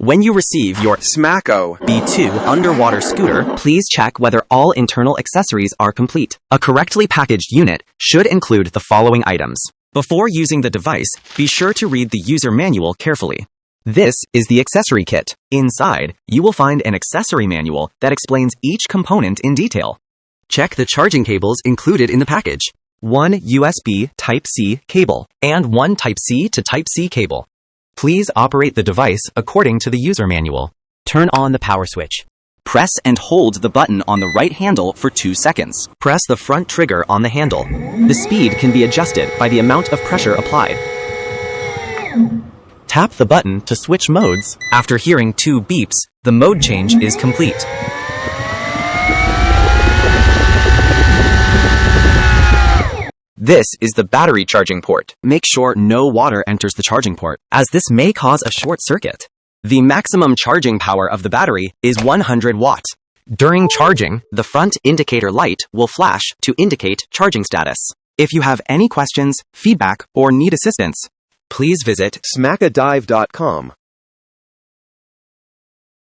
When you receive your SMACO B2 Underwater Scooter, please check whether all internal accessories are complete. A correctly packaged unit should include the following items. Before using the device, be sure to read the user manual carefully. This is the accessory kit. Inside, you will find an accessory manual that explains each component in detail. Check the charging cables included in the package. One USB Type-C cable and one Type-C to Type-C cable. Please operate the device according to the user manual. Turn on the power switch. Press and hold the button on the right handle for 2 seconds. Press the front trigger on the handle. The speed can be adjusted by the amount of pressure applied. Tap the button to switch modes. After hearing 2 beeps, the mode change is complete. This is the battery charging port. Make sure no water enters the charging port, as this may cause a short circuit. The maximum charging power of the battery is 100 watts. During charging, the front indicator light will flash to indicate charging status. If you have any questions, feedback, or need assistance, please visit smacadive.com.